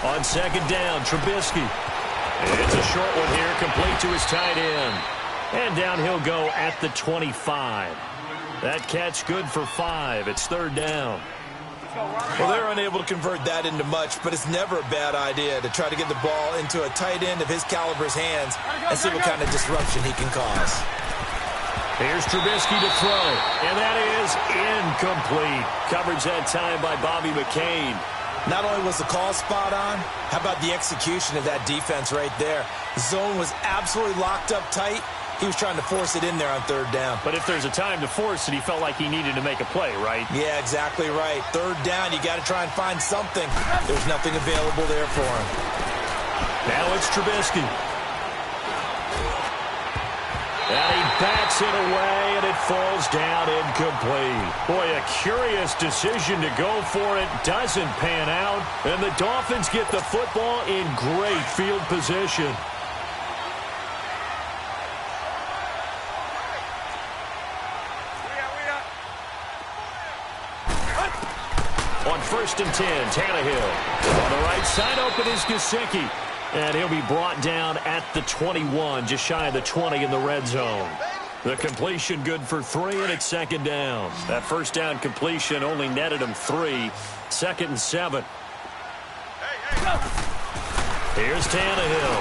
On second down, Trubisky. It's a short one here, complete to his tight end. And down he'll go at the 25. That catch good for 5. It's third down. Well, they're unable to convert that into much, but it's never a bad idea to try to get the ball into a tight end of his caliber's hands and see what kind of disruption he can cause. Here's Trubisky to throw, and that is incomplete. Coverage that time by Bobby McCain. Not only was the call spot on, how about the execution of that defense right there? The zone was absolutely locked up tight. He was trying to force it in there on third down. But if there's a time to force it, he felt like he needed to make a play, right? Yeah, exactly right. Third down, you got to try and find something. There's nothing available there for him. Now it's Trubisky. And he backs it away, and it falls down incomplete. Boy, a curious decision to go for it. Doesn't pan out, and the Dolphins get the football in great field position. On 1st and 10, Tannehill. On the right side, open is Gesicki. And he'll be brought down at the 21, just shy of the 20 in the red zone. The completion good for 3, and it's second down. That first down completion only netted him 3. 2nd and 7. Here's Tannehill.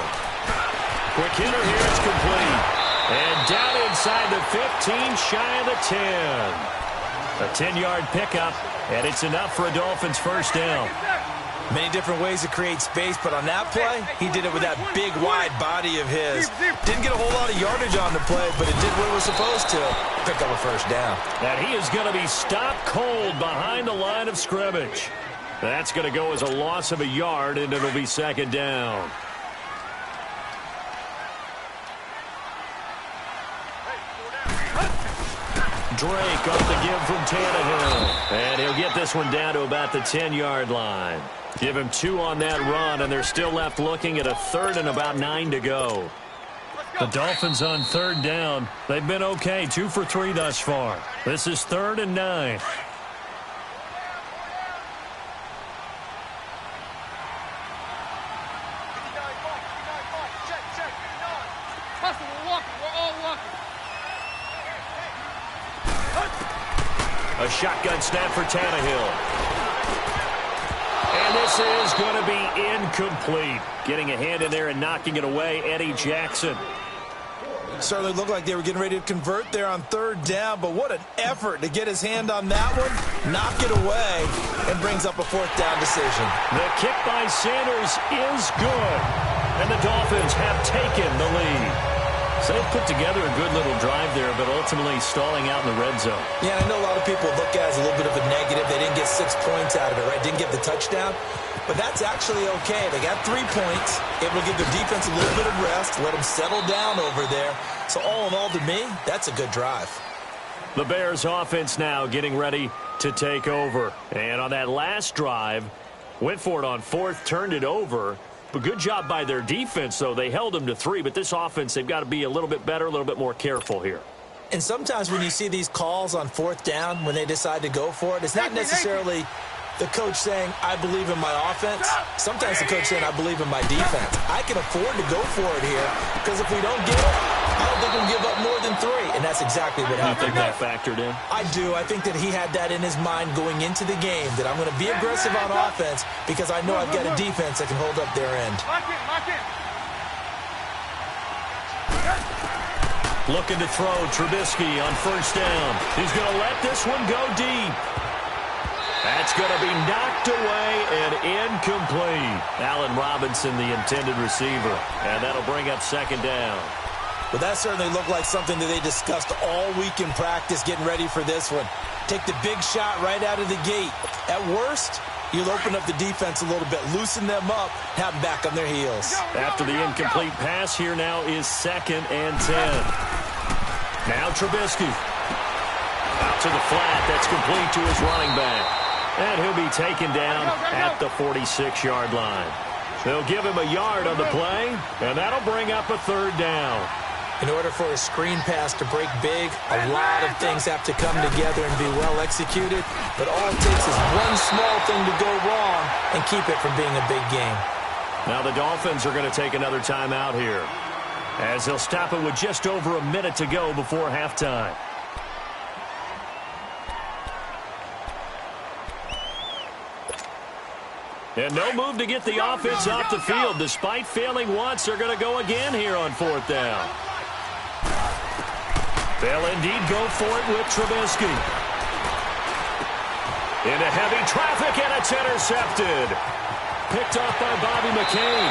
Quick hitter here, it's complete. And down inside the 15, shy of the 10. A 10-yard pickup, and it's enough for a Dolphins first down. Many different ways to create space, but on that play, he did it with that big, wide body of his. Didn't get a whole lot of yardage on the play, but it did what it was supposed to. Pick up a first down. And he is going to be stopped cold behind the line of scrimmage. That's going to go as a loss of a yard, and it'll be second down. Drake off the give from Tannehill. And he'll get this one down to about the 10-yard line. Give him 2 on that run, and they're still left looking at a 3rd and about 9 to go. The Dolphins on 3rd down. They've been okay, 2 for 3 thus far. This is 3rd and 9. A shotgun snap for Tannehill. And this is going to be incomplete. Getting a hand in there and knocking it away, Eddie Jackson. Certainly looked like they were getting ready to convert there on 3rd down, but what an effort to get his hand on that one, knock it away, and brings up a 4th down decision. The kick by Sanders is good, and the Dolphins have taken the lead. So they've put together a good little drive there, but ultimately stalling out in the red zone. Yeah, I know a lot of people look at it as a little bit of a negative. They didn't get 6 points out of it, right? Didn't get the touchdown. But that's actually okay. They got 3 points. Able to give their defense a little bit of rest, let them settle down over there. So all in all, to me, that's a good drive. The Bears offense now getting ready to take over. And on that last drive, went for it on 4th, turned it over. But good job by their defense, though. They held them to 3, but this offense, they've got to be a little bit better, a little bit more careful here. And sometimes when you see these calls on 4th down, when they decide to go for it, it's not necessarily the coach saying, I believe in my offense. Sometimes the coach saying, I believe in my defense. I can afford to go for it here, because if we don't get it, I don't think we'll give up more than 3. And that's exactly what happened. You think that factored in? I do. I think that he had that in his mind going into the game, that I'm going to be aggressive on offense because I know I've got a defense that can hold up their end. Looking to throw, Trubisky on 1st down. He's going to let this one go deep. That's going to be knocked away and incomplete. Allen Robinson, the intended receiver. And that'll bring up 2nd down. But that certainly looked like something that they discussed all week in practice, getting ready for this one. Take the big shot right out of the gate. At worst, you'll open up the defense a little bit, loosen them up, have them back on their heels. After the incomplete pass, here now is 2nd and 10. Now Trubisky. Out to the flat. That's complete to his running back. And he'll be taken down at the 46-yard line. They'll give him a yard on the play, and that'll bring up a 3rd down. In order for a screen pass to break big, a lot of things have to come together and be well executed. But all it takes is one small thing to go wrong and keep it from being a big game. Now the Dolphins are going to take another timeout here, as they'll stop it with just over a minute to go before halftime. And no move to get the offense off the field. Despite failing once, they're going to go again here on fourth down. They'll indeed go for it with Trubisky. Into heavy traffic, and it's intercepted. Picked off by Bobby McCain.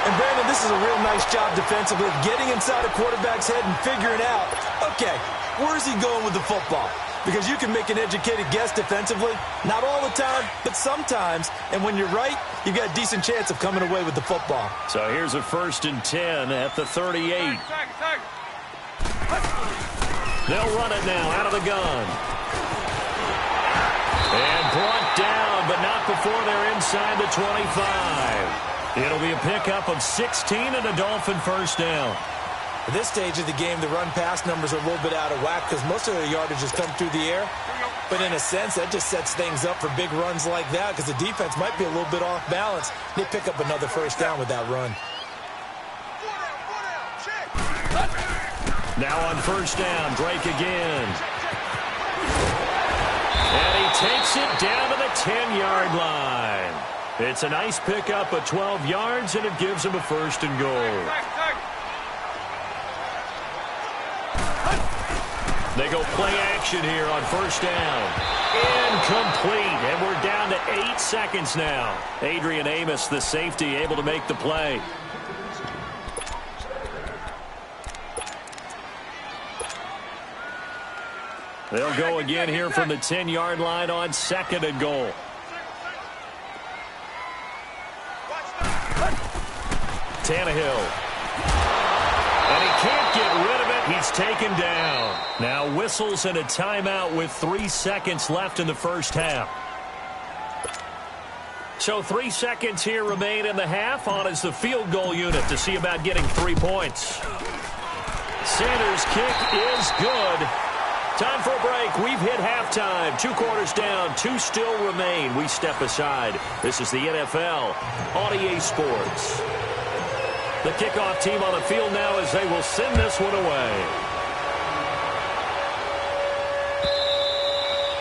And Brandon, this is a real nice job defensively of getting inside a quarterback's head and figuring out, okay, where's he going with the football? Because you can make an educated guess defensively. Not all the time, but sometimes. And when you're right, you've got a decent chance of coming away with the football. So here's a 1st and 10 at the 38. They'll run it now out of the gun. And brought down, but not before they're inside the 25. It'll be a pickup of 16 and a Dolphin first down. At this stage of the game, the run-pass numbers are a little bit out of whack because most of their yardage has come through the air. But in a sense, that just sets things up for big runs like that because the defense might be a little bit off balance. They pick up another first down with that run. Now on first down, Drake again. And he takes it down to the 10-yard line. It's a nice pickup of 12 yards, and it gives him a 1st and goal. They go play action here on first down. Incomplete, and we're down to 8 seconds now. Adrian Amos, the safety, able to make the play. They'll go again here from the 10-yard line on 2nd and goal. Tannehill. And he can't get rid of it. He's taken down. Now whistles and a timeout with 3 seconds left in the first half. So 3 seconds here remain in the half. On is the field goal unit to see about getting 3 points. Sanders' kick is good. Time for a break. We've hit halftime. 2 quarters down. 2 still remain. We step aside. This is the NFL on EA Sports. The kickoff team on the field now as they will send this one away.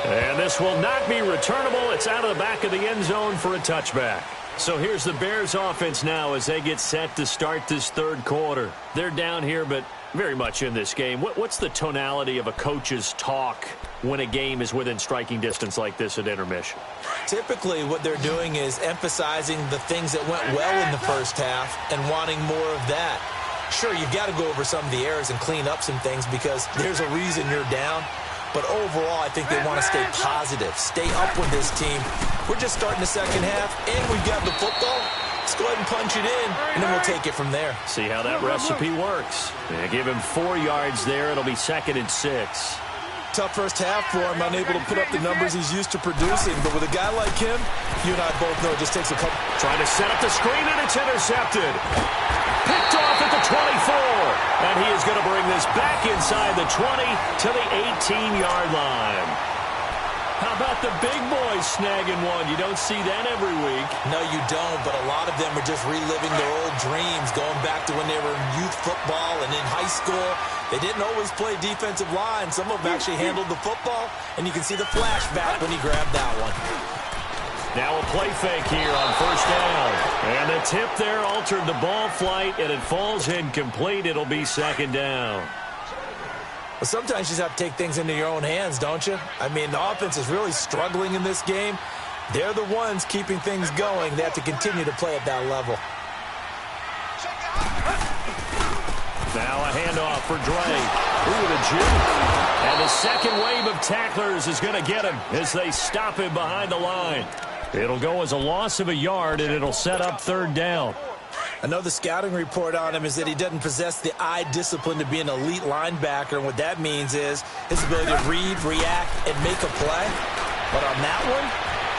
And this will not be returnable. It's out of the back of the end zone for a touchback. So here's the Bears offense now as they get set to start this third quarter. They're down here, but very much in this game. What's the tonality of a coach's talk when a game is within striking distance like this at intermission? Typically, what they're doing is emphasizing the things that went well in the first half and wanting more of that. Sure, you've got to go over some of the errors and clean up some things because there's a reason you're down. But overall, I think they want to stay positive, stay up with this team. We're just starting the second half, and we've got the football. Let's go ahead and punch it in, and then we'll take it from there. See how that recipe works. They give him 4 yards there. It'll be 2nd and 6. Tough first half for him, unable to put up the numbers he's used to producing. But with a guy like him, you and I both know it just takes a couple. Trying to set up the screen, and it's intercepted. Picked off at the 24. And he is going to bring this back inside the 20 to the 18-yard line. How about the big boys snagging one? You don't see that every week. No, you don't, but a lot of them are just reliving their old dreams, going back to when they were in youth football and in high school. They didn't always play defensive line. Some of them actually handled the football, and you can see the flashback when he grabbed that one. Now a play fake here on first down. And the tip there altered the ball flight, and it falls incomplete. It'll be 2nd down. Well, sometimes you just have to take things into your own hands, don't you? I mean, the offense is really struggling in this game. They're the ones keeping things going. They have to continue to play at that level. Now a handoff for Drake. Ooh, the juke. And the second wave of tacklers is going to get him as they stop him behind the line. It'll go as a loss of a yard, and it'll set up 3rd down. I know the scouting report on him is that he doesn't possess the eye discipline to be an elite linebacker, and what that means is his ability to read, react, and make a play. But on that one,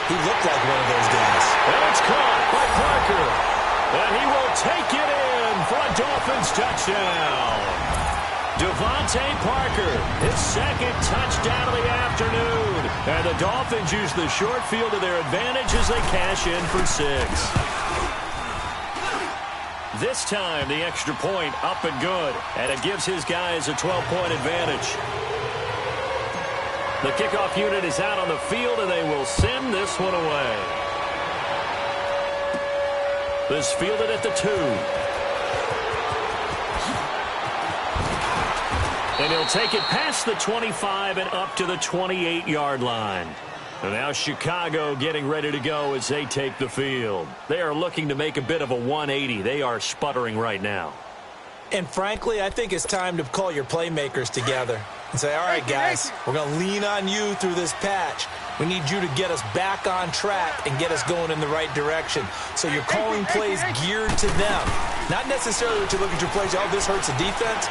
he looked like one of those guys. And it's caught by Parker. And he will take it in Robinson for a Dolphins touchdown. Devontae Parker, his second touchdown of the afternoon. And the Dolphins use the short field to their advantage as they cash in for 6. This time, the extra point up and good. And it gives his guys a 12-point advantage. The kickoff unit is out on the field, and they will send this one away. This fielded at the 2. And he'll take it past the 25 and up to the 28-yard line. And now Chicago getting ready to go as they take the field. They are looking to make a bit of a 180. They are sputtering right now. And frankly, I think it's time to call your playmakers together and say, all right, guys, we're going to lean on you through this patch. We need you to get us back on track and get us going in the right direction. So you're calling plays geared to them. Not necessarily that you look at your plays, oh, this hurts the defense.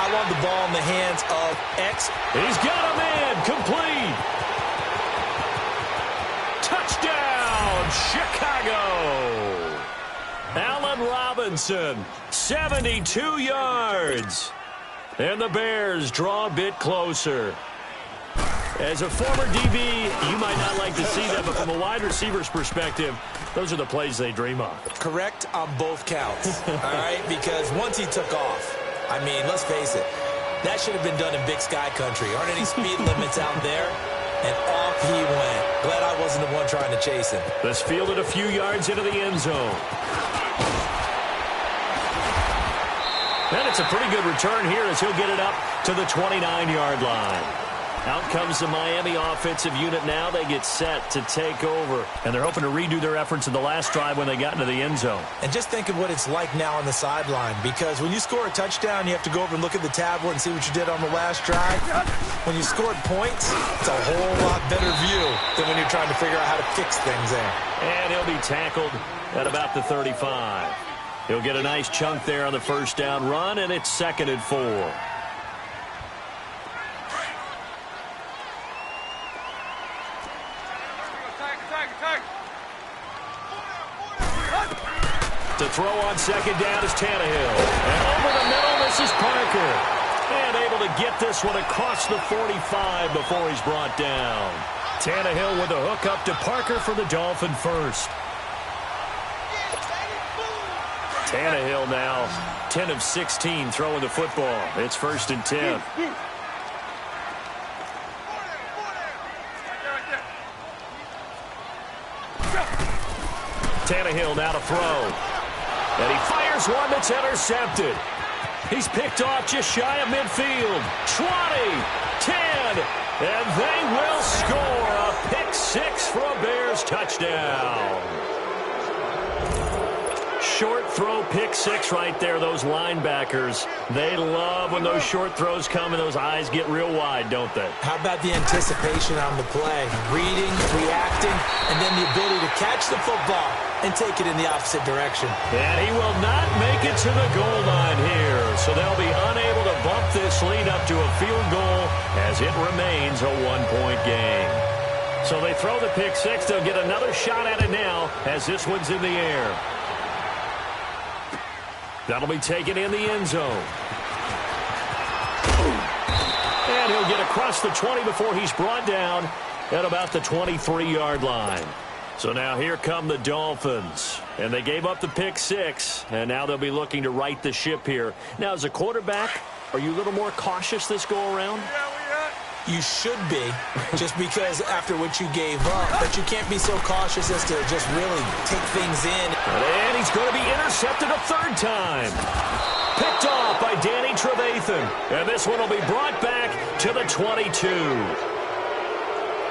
I want the ball in the hands of X. He's got a man complete. Touchdown, Chicago. Allen Robinson, 72 yards. And the Bears draw a bit closer. As a former DB, you might not like to see that, but from a wide receiver's perspective, those are the plays they dream of. Correct on both counts, all right? Because once he took off, I mean, let's face it, that should have been done in Big Sky Country. Aren't any speed limits out there? And off he went. Glad I wasn't the one trying to chase him. This fielded a few yards into the end zone. And it's a pretty good return here as he'll get it up to the 29-yard line. Out comes the Miami offensive unit now. They get set to take over. And they're hoping to redo their efforts in the last drive when they got into the end zone. And just think of what it's like now on the sideline. Because when you score a touchdown, you have to go over and look at the tablet and see what you did on the last drive. When you scored points, it's a whole lot better view than when you're trying to figure out how to fix things there. And he'll be tackled at about the 35. He'll get a nice chunk there on the first down run, and it's 2nd and 4. To throw on second down is Tannehill. And over the middle, this is Parker. And able to get this one across the 45 before he's brought down. Tannehill with a hook up to Parker for the Dolphin first. Tannehill now 10 of 16 throwing the football. It's 1st and 10. Tannehill now to throw. And he fires one that's intercepted. He's picked off just shy of midfield. 20, 10, and they will score a pick 6 for a Bears touchdown. Short throw pick 6 right there. Those linebackers, they love when those short throws come and those eyes get real wide, don't they? How about the anticipation on the play? Reading, reacting, and then the ability to catch the football and take it in the opposite direction. And he will not make it to the goal line here, so they'll be unable to bump this lead up to a field goal as it remains a 1-point game. So they throw the pick 6. They'll get another shot at it now as this one's in the air. That'll be taken in the end zone. And he'll get across the 20 before he's brought down at about the 23-yard line. So now here come the Dolphins. And they gave up the pick 6, and now they'll be looking to right the ship here. Now, as a quarterback, are you a little more cautious this go-around? You should be, just because after what you gave up, but you can't be so cautious as to just really take things in. And he's going to be intercepted a 3rd time. Picked off by Danny Trevathan. And this one will be brought back to the 22.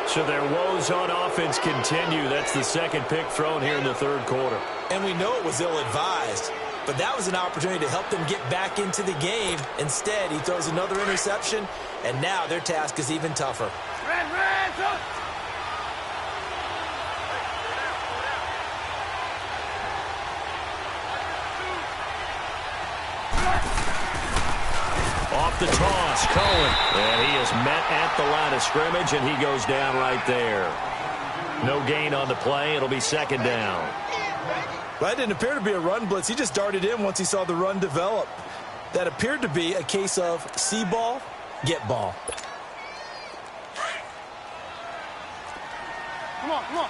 So their woes on offense continue. That's the 2nd pick thrown here in the 3rd quarter. And we know it was ill-advised, but that was an opportunity to help them get back into the game. Instead, he throws another interception, and now their task is even tougher. Off the toss, Cohen. And he is met at the line of scrimmage, and he goes down right there. No gain on the play. It'll be 2nd down. Well, that didn't appear to be a run blitz. He just darted in once he saw the run develop. That appeared to be a case of see ball, get ball. Come on, come on.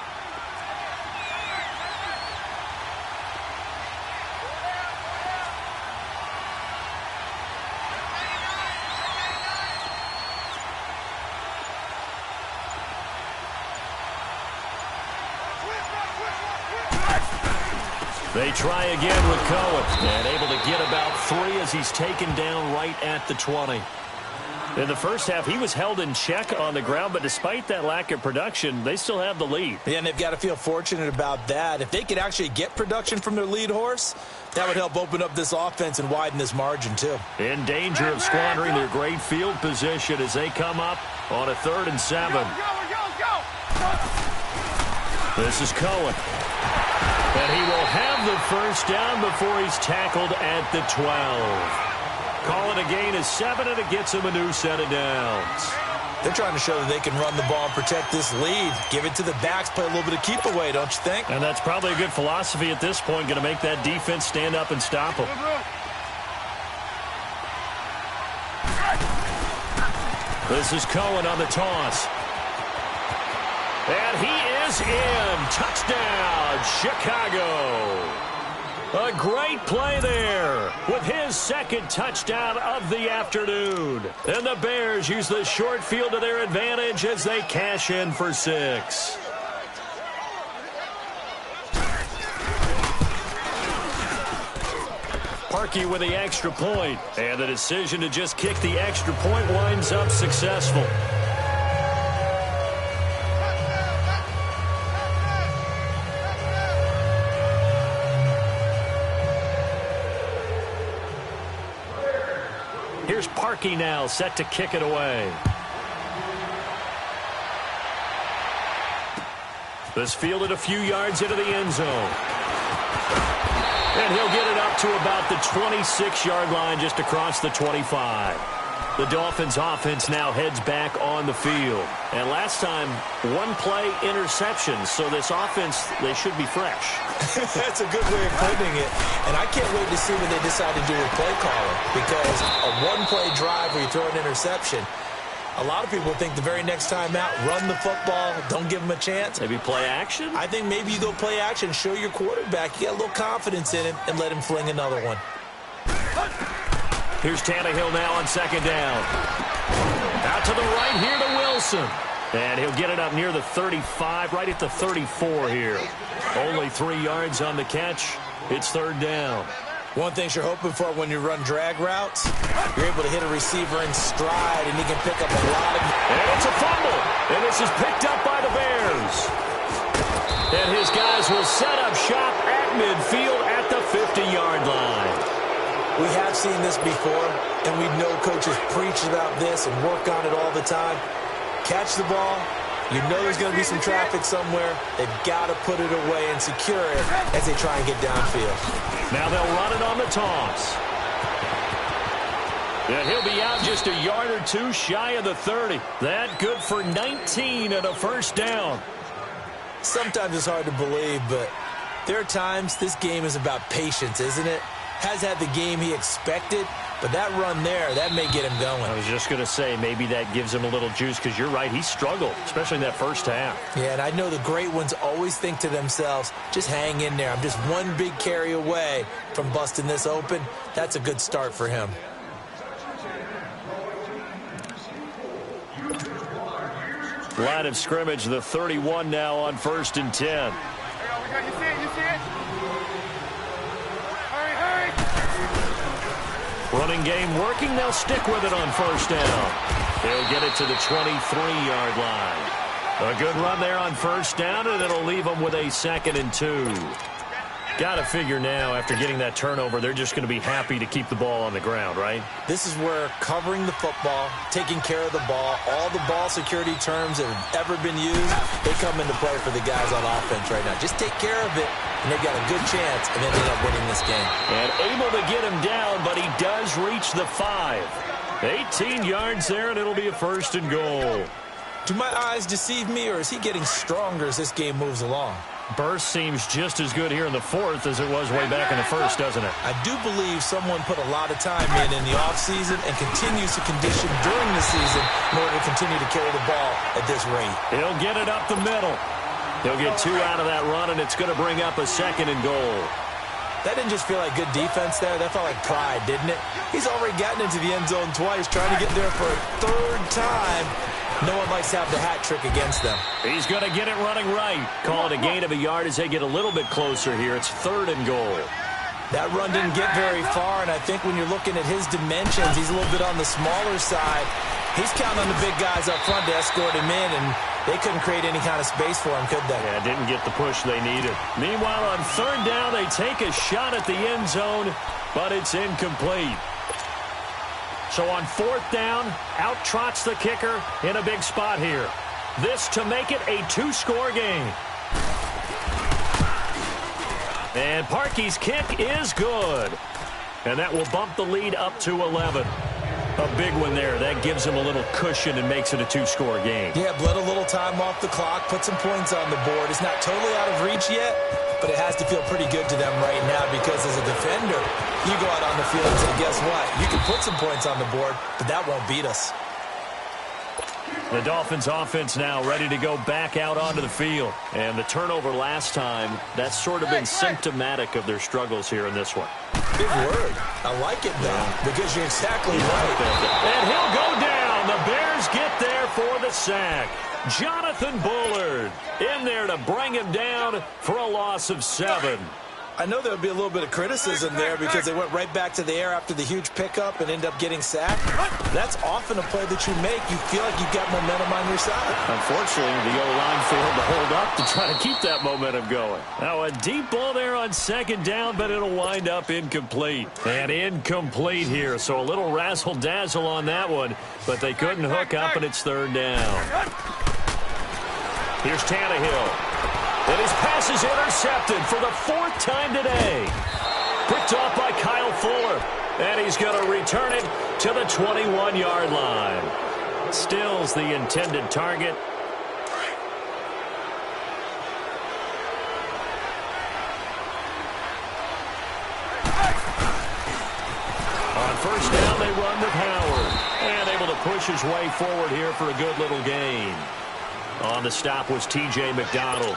They try again with Cohen, and able to get about 3 as he's taken down right at the 20. In the first half, he was held in check on the ground, but despite that lack of production, they still have the lead. Yeah, and they've got to feel fortunate about that. If they could actually get production from their lead horse, that would help open up this offense and widen this margin, too. In danger of squandering their great field position as they come up on a 3rd and 7. This is Cohen. And he will have the first down before he's tackled at the 12. Call it a gain of 7, and it gets him a new set of downs. They're trying to show that they can run the ball and protect this lead. Give it to the backs, play a little bit of keep away, don't you think? And that's probably a good philosophy at this point, going to make that defense stand up and stop them. This is Cohen on the toss. And he is in. Touchdown, Chicago. A great play there with his 2nd touchdown of the afternoon. And the Bears use the short field to their advantage as they cash in for 6. Parkey with the extra point. And the decision to just kick the extra point winds up successful. Here's Parkey now, set to kick it away. This fielded a few yards into the end zone. And he'll get it up to about the 26-yard line, just across the 25. The Dolphins offense now heads back on the field. And last time, 1-play interception. So this offense, they should be fresh. That's a good way of putting it. And I can't wait to see what they decide to do with play calling. Because a 1-play drive where you throw an interception, a lot of people think the very next time out, run the football, don't give them a chance. Maybe play action? I think maybe you go play action, show your quarterback, you get a little confidence in him, and let him fling another one. Here's Tannehill now on 2nd down. Out to the right here to Wilson. And he'll get it up near the 35, right at the 34 here. Only 3 yards on the catch. It's 3rd down. One thing you're hoping for when you run drag routes, you're able to hit a receiver in stride, and he can pick up a lot of... And it's a fumble. And this is picked up by the Bears. And his guys will set up shop at midfield at the 50-yard line. We have seen this before, and we know coaches preach about this and work on it all the time. Catch the ball. You know there's going to be some traffic somewhere. They've got to put it away and secure it as they try and get downfield. Now they'll run it on the toss. And he'll be out just a yard or 2 shy of the 30. That good for 19 and a first down. Sometimes it's hard to believe, but there are times this game is about patience, isn't it? Has had the game he expected, but that run there, that may get him going. I was just going to say, maybe that gives him a little juice, because you're right, he struggled, especially in that first half. Yeah, and I know the great ones always think to themselves, just hang in there. I'm just one big carry away from busting this open. That's a good start for him. Line of scrimmage, the 31 now on 1st and 10. You see it? You see it? Hurry, hurry. Running game working. They'll stick with it on 1st down. They'll get it to the 23-yard line. A good run there on 1st down, and it'll leave them with a 2nd and 2. Got to figure now, after getting that turnover, they're just going to be happy to keep the ball on the ground, right? This is where covering the football, taking care of the ball, all the ball security terms that have ever been used, they come into play for the guys on offense right now. Just take care of it, and they've got a good chance of ending up winning this game. And able to get him down, but he does reach the 5. 18 yards there, and it'll be a 1st and goal. Do my eyes deceive me, or is he getting stronger as this game moves along? Burst seems just as good here in the fourth as it was way back in the first, doesn't it? I do believe someone put a lot of time in the offseason and continues to condition during the season in order to continue to carry the ball at this rate. He'll get it up the middle. He'll get 2 out of that run, and it's going to bring up a 2nd and goal. That didn't just feel like good defense there. That felt like pride, didn't it? He's already gotten into the end zone twice, trying to get there for a 3rd time. No one likes to have the hat trick against them. He's going to get it running right. Call it a gain of a yard as they get a little bit closer here. It's 3rd and goal. That run didn't get very far, and I think when you're looking at his dimensions, he's a little bit on the smaller side. He's counting on the big guys up front to escort him in, and they couldn't create any kind of space for him, could they? Yeah, didn't get the push they needed. Meanwhile, on 3rd down, they take a shot at the end zone, but it's incomplete. So on 4th down, out trots the kicker in a big spot here. This to make it a 2-score game. And Parkey's kick is good. And that will bump the lead up to 11. A big one there. That gives him a little cushion and makes it a 2-score game. Yeah, bled a little time off the clock, put some points on the board. It's not totally out of reach yet, but it has to feel pretty good to them right now because as a defender, you go out on the field and say, guess what? You can put some points on the board, but that won't beat us. The Dolphins offense now ready to go back out onto the field. And the turnover last time, that's sort of been symptomatic of their struggles here in this one. Big word. I like it, though, because you're exactly right. And he'll go down. The Bears get there for the sack. Jonathan Bullard in there to bring him down for a loss of 7. I know there would be a little bit of criticism there because they went right back to the air after the huge pickup and end up getting sacked. That's often a play that you make. You feel like you've got momentum on your side. Unfortunately, the O-line failed to hold up to try to keep that momentum going. Now a deep ball there on 2nd down, but it'll wind up incomplete. And incomplete here, so a little razzle-dazzle on that one, but they couldn't hook up, and it's 3rd down. Here's Tannehill. And his pass is intercepted for the 4th time today. Picked off by Kyle Fuller. And he's going to return it to the 21-yard line. Stills the intended target. On 1st down, they run with Howard. And able to push his way forward here for a good little gain. On the stop was T.J. McDonald.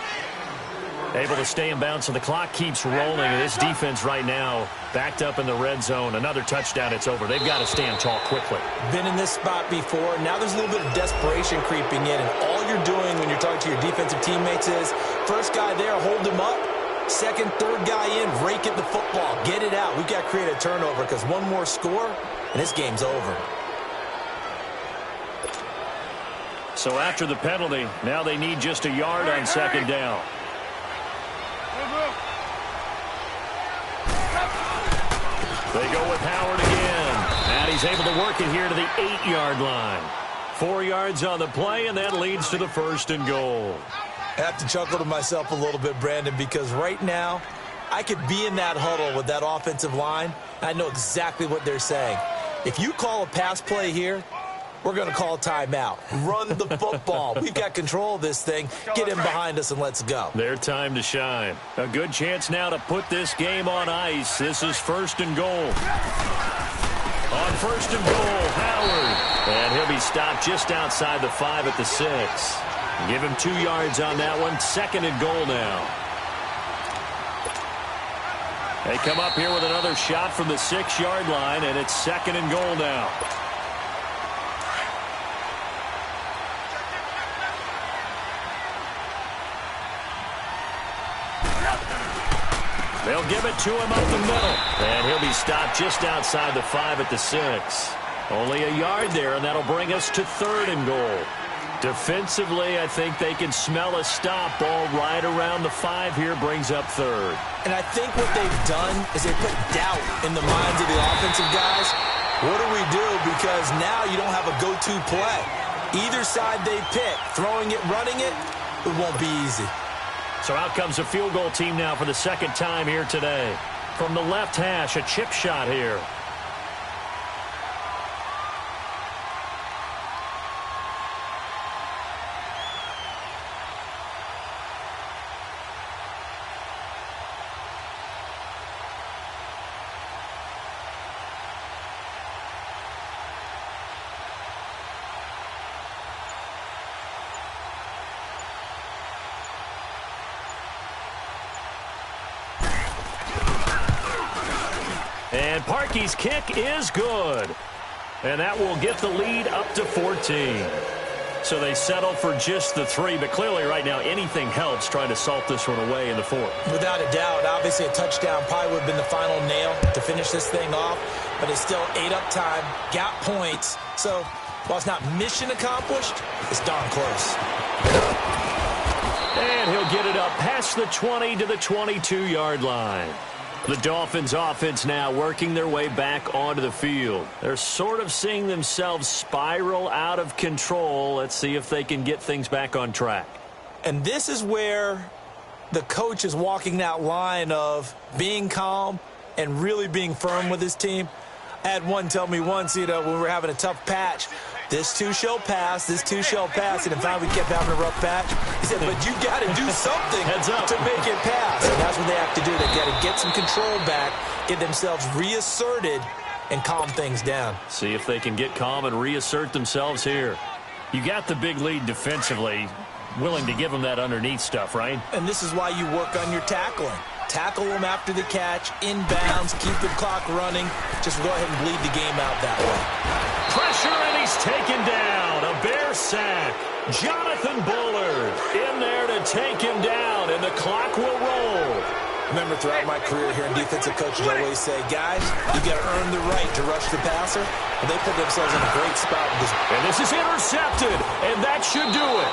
Able to stay in bounds, so the clock keeps rolling. This defense right now backed up in the red zone. Another touchdown, it's over. They've got to stand tall quickly. Been in this spot before. Now there's a little bit of desperation creeping in, and all you're doing when you're talking to your defensive teammates is, first guy there, hold him up. 2nd, 3rd guy in, rake at the football. Get it out. We've got to create a turnover because one more score, and this game's over. So after the penalty, now they need just a yard on 2nd down. They go with Howard again. And he's able to work it here to the 8-yard line. 4 yards on the play, and that leads to the 1st and goal. I have to chuckle to myself a little bit, Brandon, because right now I could be in that huddle with that offensive line. I know exactly what they're saying. If you call a pass play here, we're going to call timeout. Run the football. We've got control of this thing. Get him behind us and let's go. Their time to shine. A good chance now to put this game on ice. This is 1st and goal. On 1st and goal, Howard. And he'll be stopped just outside the 5 at the 6. Give him 2 yards on that one. 2nd and goal now. They come up here with another shot from the 6-yard line, and it's 2nd and goal now. They'll give it to him up the middle. And he'll be stopped just outside the 5 at the 6. Only a yard there, and that'll bring us to 3rd and goal. Defensively, I think they can smell a stop. Ball right around the 5 here brings up 3rd. And I think what they've done is they put doubt in the minds of the offensive guys. What do we do? Because now you don't have a go-to play. Either side they pick, throwing it, running it, it won't be easy. So out comes a field goal team now for the 2nd time here today. From the left hash, a chip shot here. And Parkey's kick is good. And that will get the lead up to 14. So they settle for just the 3, but clearly right now anything helps trying to salt this one away in the 4th. Without a doubt, obviously a touchdown probably would have been the final nail to finish this thing off, but it's still 8 up time, got points. So while it's not mission accomplished, it's darn close. And he'll get it up past the 20 to the 22-yard line. The Dolphins offense now working their way back onto the field. They're sort of seeing themselves spiral out of control. Let's see if they can get things back on track. And this is where the coach is walking that line of being calm and really being firm with his team. I had one tell me once, when we were having a tough patch, this too shall pass, this too shall pass. And in fact, we kept having a rough patch. He said, but you got to do something to make it pass. And that's what they have to do. They got to get some control back, get themselves reasserted, and calm things down. See if they can get calm and reassert themselves here. You got the big lead defensively, willing to give them that underneath stuff, right? And this is why you work on your tackling. Tackle them after the catch, inbounds, keep the clock running. Just go ahead and bleed the game out that way. Pressure, and he's taken down. A Bear sack. Jonathan Bullard in there to take him down, and the clock will roll. Remember, throughout my career here in defensive coaches, I always say, guys, you got to earn the right to rush the passer. And they put themselves in a great spot. And this is intercepted, and that should do it.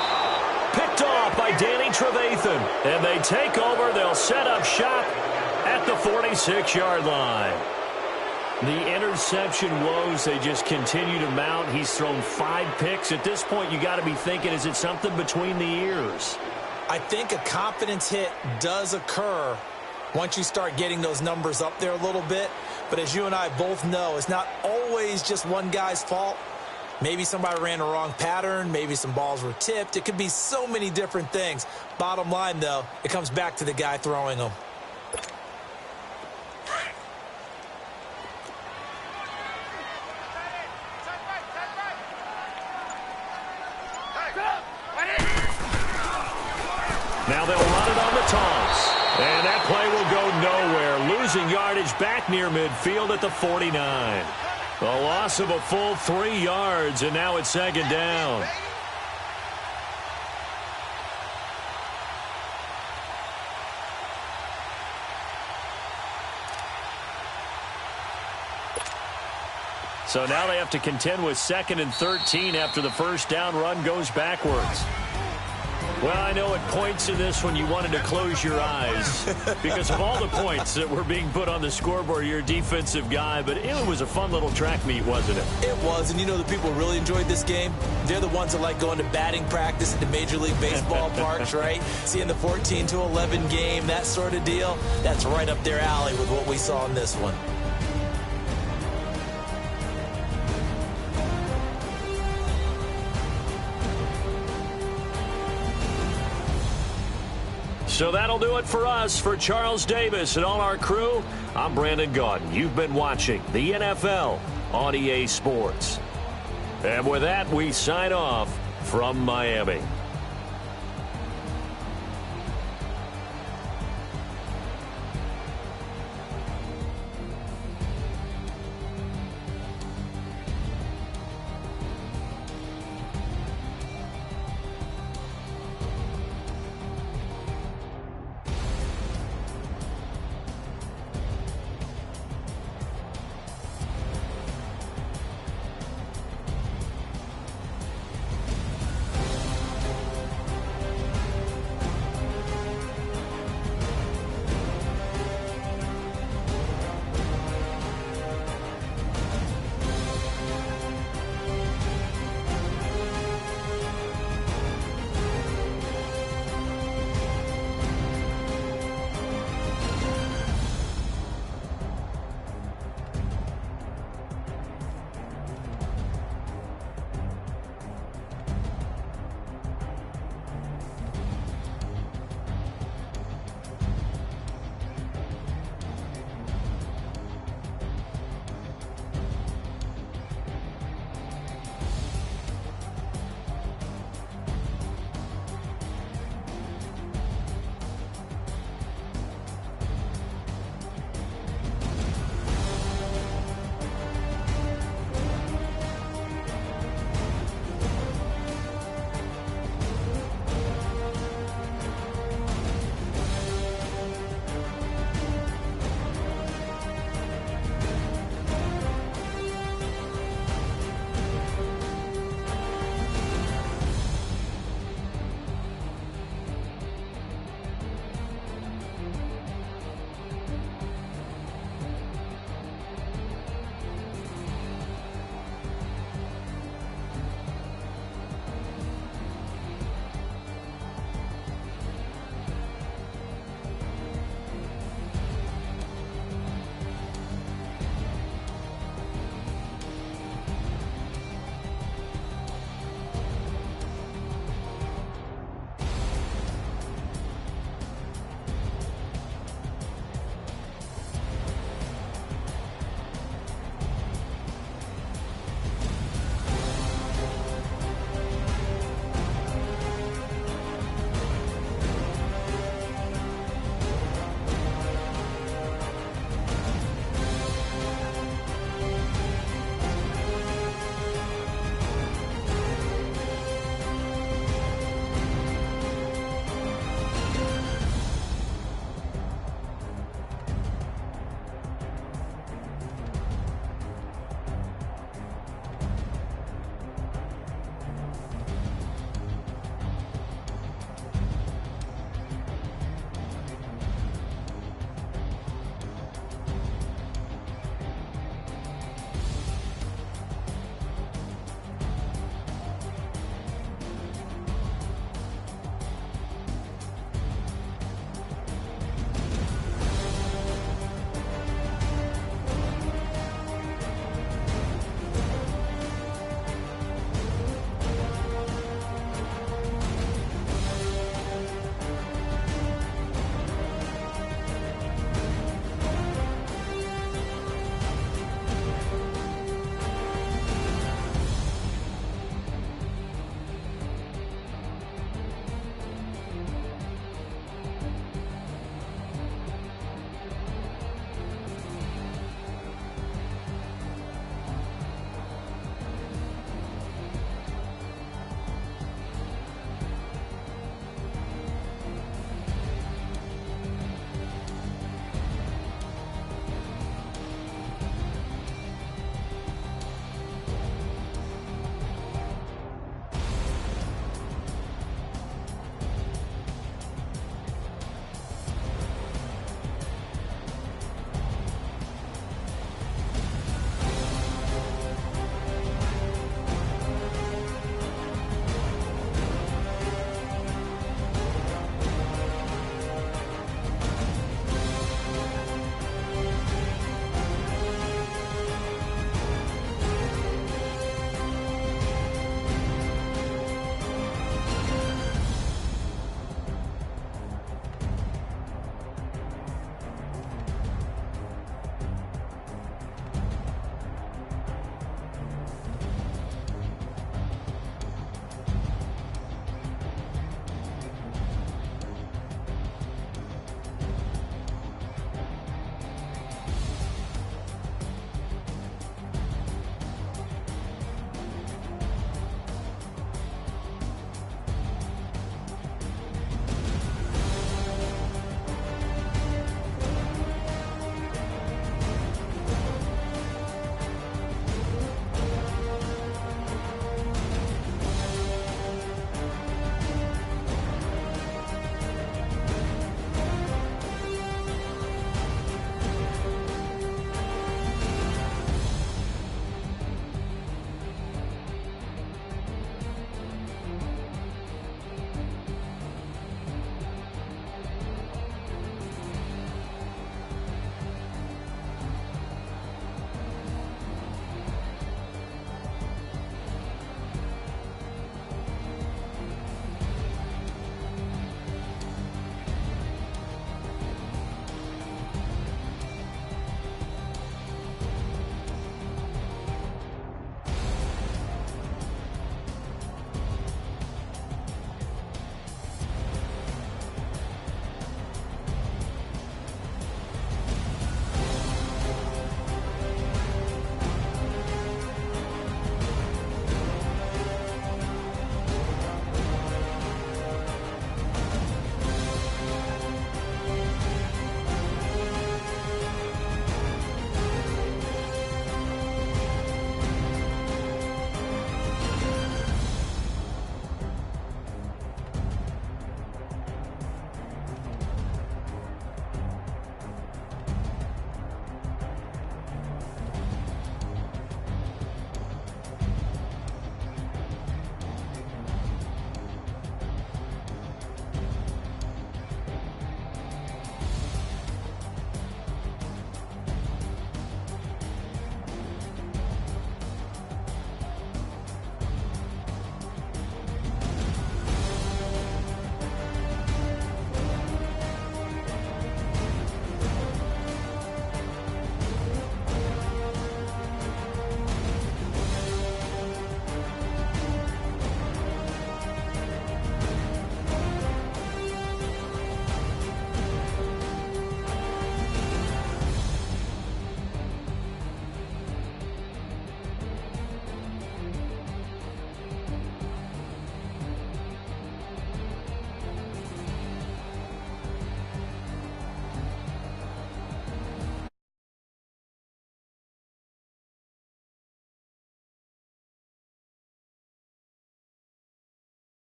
Picked off by Danny Trevathan. And they take over. They'll set up shop at the 46-yard line. The interception woes, they just continue to mount. He's thrown 5 picks. At this point, you got to be thinking, is it something between the ears? I think a confidence hit does occur once you start getting those numbers up there a little bit. But as you and I both know, it's not always just one guy's fault. Maybe somebody ran a wrong pattern. Maybe some balls were tipped. It could be so many different things. Bottom line, though, it comes back to the guy throwing them. Now they'll run it on the toss. And that play will go nowhere. Losing yardage back near midfield at the 49. A loss of a full 3 yards, and now it's 2nd down. So now they have to contend with 2nd and 13 after the first down run goes backwards. Well, I know at points in this one you wanted to close your eyes because of all the points that were being put on the scoreboard. You're a defensive guy, but it was a fun little track meet, wasn't it? It was, and you know the people really enjoyed this game? They're the ones that like going to batting practice at the Major League Baseball parks, right? Seeing the 14-11 game, that sort of deal, that's right up their alley with what we saw in this one. So that'll do it for us. For Charles Davis and all our crew, I'm Brandon Gaudin. You've been watching the NFL on EA Sports. And with that, we sign off from Miami.